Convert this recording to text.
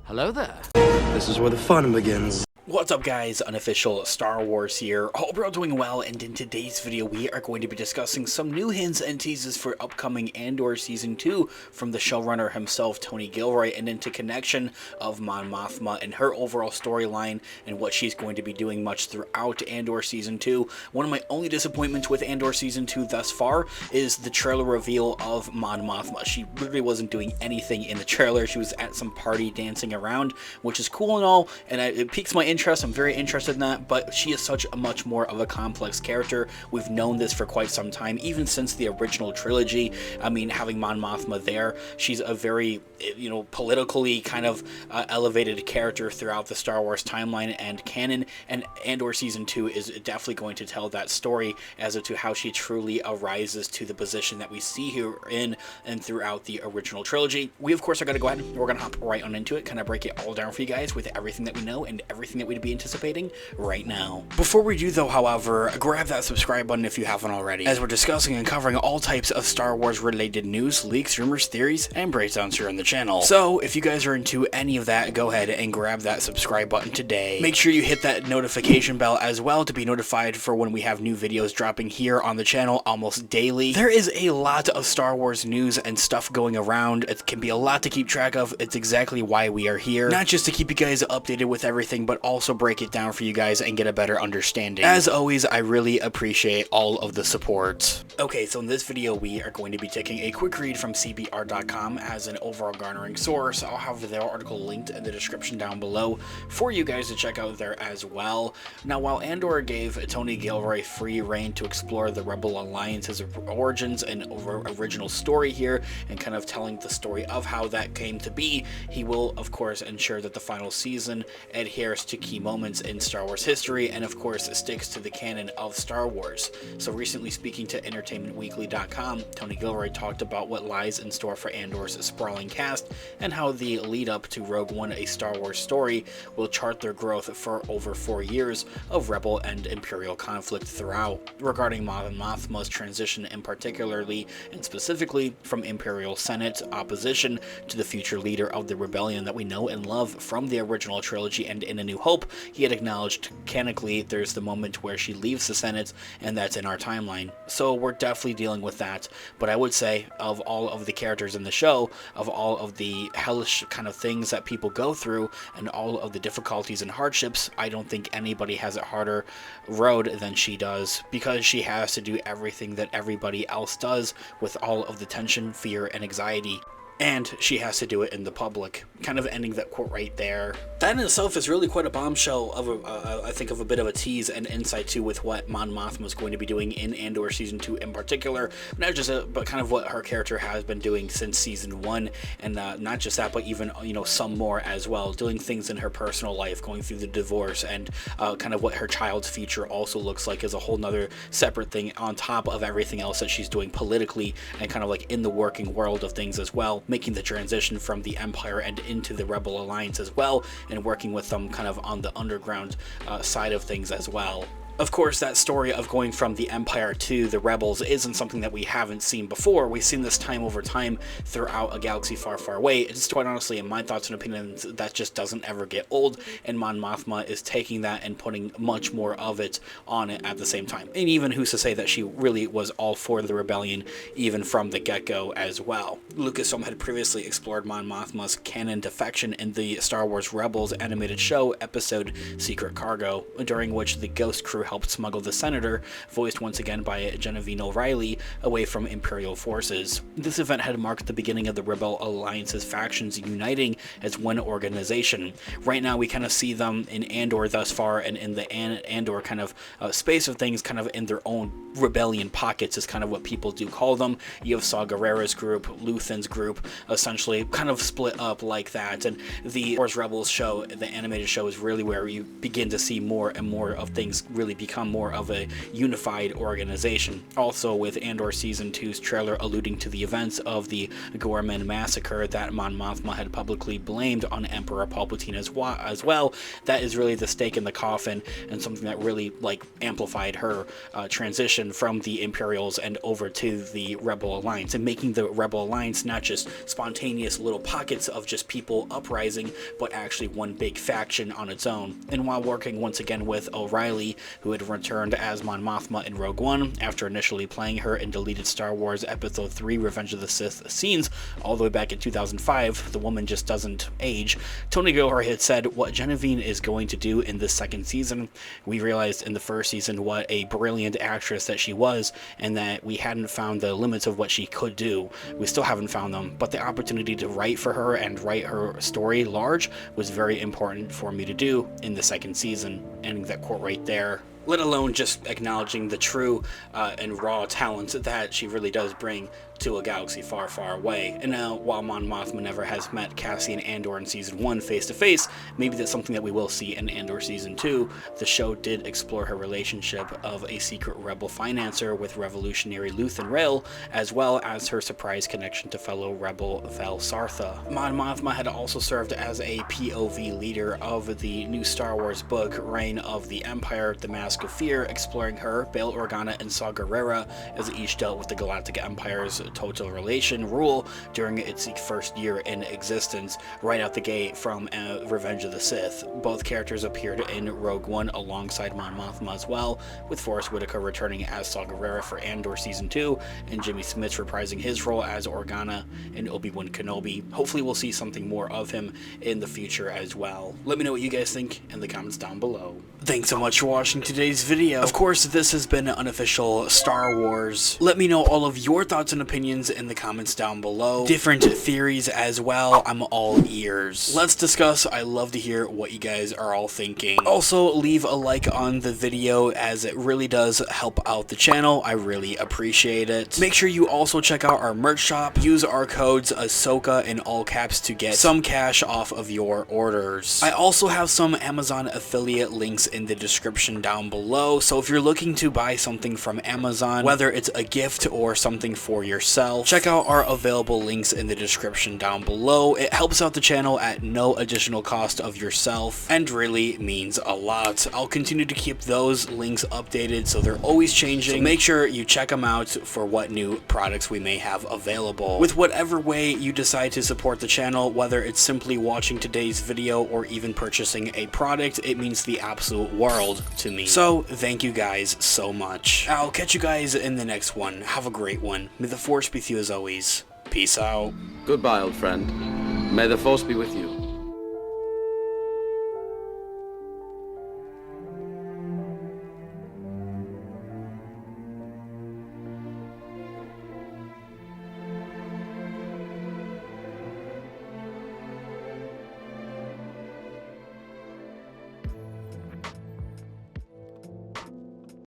Hello there. This is where the fun begins. What's up guys, Unofficial Star Wars here. Hope you're all doing well, and in today's video we are going to be discussing some new hints and teases for upcoming Andor Season 2 from the showrunner himself, Tony Gilroy, and into connection of Mon Mothma and her overall storyline and what she's going to be doing much throughout Andor Season 2. One of my only disappointments with Andor Season 2 thus far is the trailer reveal of Mon Mothma. She literally wasn't doing anything in the trailer. She was at some party dancing around, which is cool and all, and it piques my interest. I'm very interested in that, but she is such a much more of a complex character. We've known this for quite some time, even since the original trilogy. I mean, having Mon Mothma there, she's a very, politically kind of elevated character throughout the Star Wars timeline and canon, and Andor Season 2 is definitely going to tell that story as to how she truly arises to the position that we see her in and throughout the original trilogy. We, of course, are going to go ahead and we're going to hop right on into it, kind of break it all down for you guys with everything that we know and everything that we'd be anticipating right now. Before we do though, however, grab that subscribe button if you haven't already, as we're discussing and covering all types of Star Wars related news, leaks, rumors, theories, and breakdowns here on the channel. So if you guys are into any of that, go ahead and grab that subscribe button today. Make sure you hit that notification bell as well to be notified for when we have new videos dropping here on the channel almost daily. There is a lot of Star Wars news and stuff going around. It can be a lot to keep track of. It's exactly why we are here, not just to keep you guys updated with everything, but also break it down for you guys and get a better understanding. As always, I really appreciate all of the support. Okay, so in this video we are going to be taking a quick read from CBR.com as an overall garnering source. I'll have their article linked in the description down below for you guys to check out there as well. Now, while Andor gave Tony Gilroy free reign to explore the Rebel Alliance's origins and original story here and kind of telling the story of how that came to be, he will of course ensure that the final season adheres to key moments in Star Wars history and of course sticks to the canon of Star Wars. So recently, speaking to EntertainmentWeekly.com, Tony Gilroy talked about what lies in store for Andor's sprawling cast and how the lead up to Rogue One, a Star Wars story, will chart their growth for over 4 years of Rebel and Imperial conflict throughout. Regarding Mon Mothma's transition, and particularly and specifically from Imperial Senate opposition to the future leader of the rebellion that we know and love from the original trilogy and in A New Hope, he had acknowledged canonically there's the moment where she leaves the Senate, and that's in our timeline. So we're definitely dealing with that. But I would say, of all of the characters in the show, of all of the hellish kind of things that people go through and all of the difficulties and hardships, I don't think anybody has a harder road than she does, because she has to do everything that everybody else does with all of the tension, fear, and anxiety. And she has to do it in the public. Kind of ending that quote right there. That in itself is really quite a bombshell of I think of a bit of a tease and insight to with what Mon Mothma is going to be doing in Andor Season 2 in particular. Not just but kind of what her character has been doing since Season 1, and not just that, but even some more as well. Doing things in her personal life, going through the divorce, and kind of what her child's future also looks like is a whole nother separate thing on top of everything else that she's doing politically and kind of like in the working world of things as well. Making the transition from the Empire and into the Rebel Alliance as well, and working with them kind of on the underground side of things as well. Of course, that story of going from the Empire to the Rebels isn't something that we haven't seen before. We've seen this time over time throughout a galaxy far, far away. It's quite honestly, in my thoughts and opinions, that just doesn't ever get old, and Mon Mothma is taking that and putting much more of it on it at the same time. And even who's to say that she really was all for the rebellion, even from the get-go as well. Lucasfilm had previously explored Mon Mothma's canon defection in the Star Wars Rebels animated show episode Secret Cargo, during which the Ghost crew helped smuggle the Senator, voiced once again by Genevieve O'Reilly, away from Imperial forces. This event had marked the beginning of the Rebel Alliance's factions uniting as one organization. Right now we kind of see them in Andor thus far, and in the Andor kind of space of things, kind of in their own rebellion pockets is kind of what people do call them. You have Saw Gerrera's group, Luthen's group, essentially kind of split up like that, and the Star Wars Rebels show, the animated show, is really where you begin to see more and more of things really become more of a unified organization. Also, with Andor Season 2's trailer alluding to the events of the Gorman massacre that Mon Mothma had publicly blamed on Emperor Palpatine as well, that is really the stake in the coffin, and something that really amplified her transition from the Imperials and over to the Rebel Alliance, and making the Rebel Alliance not just spontaneous little pockets of just people uprising, but actually one big faction on its own. And while working once again with O'Reilly, who had returned as Mon Mothma in Rogue One after initially playing her in deleted Star Wars Episode 3 Revenge of the Sith scenes all the way back in 2005, the woman just doesn't age. Tony Gilroy had said what Genevieve is going to do in this second season. We realized in the first season what a brilliant actress that she was, and that we hadn't found the limits of what she could do. We still haven't found them, but the opportunity to write for her and write her story large was very important for me to do in the second season. Ending that quote right there, let alone just acknowledging the true and raw talent that she really does bring to a galaxy far, far away. And now, while Mon Mothma never has met Cassian Andor in Season 1 face-to-face, maybe that's something that we will see in Andor Season 2. The show did explore her relationship of a secret rebel financier with revolutionary Luthen Rail, as well as her surprise connection to fellow rebel Vel Sartha. Mon Mothma had also served as a POV leader of the new Star Wars book, Reign of the Empire, The Mask of Fear, exploring her, Bail Organa, and Saw Gerrera as each dealt with the Galactic Empire's total relation rule during its first year in existence, right out the gate from Revenge of the Sith. Both characters appeared in Rogue One alongside Mon Mothma as well, with Forrest Whitaker returning as Saw Gerrera for Andor Season 2, and Jimmy Smits reprising his role as Organa in Obi-Wan Kenobi. Hopefully we'll see something more of him in the future as well. Let me know what you guys think in the comments down below. Thanks so much for watching today's video. Of course, this has been an unofficial Star Wars. Let me know all of your thoughts and opinions in the comments down below. Different theories as well. I'm all ears. Let's discuss. I love to hear what you guys are all thinking. Also, leave a like on the video, as it really does help out the channel. I really appreciate it. Make sure you also check out our merch shop. Use our codes Ahsoka in all caps to get some cash off of your orders. I also have some Amazon affiliate links in the description down below, so if you're looking to buy something from Amazon, whether it's a gift or something for yourself, check out our available links in the description down below. It helps out the channel at no additional cost of yourself and really means a lot. I'll continue to keep those links updated, so they're always changing, so make sure you check them out for what new products we may have available. With whatever way you decide to support the channel, whether it's simply watching today's video or even purchasing a product, it means the absolute world to me. So thank you guys so much. I'll catch you guys in the next one. Have a great one. May the Force be with you as always. Peace out. Goodbye, old friend. May the Force be with you.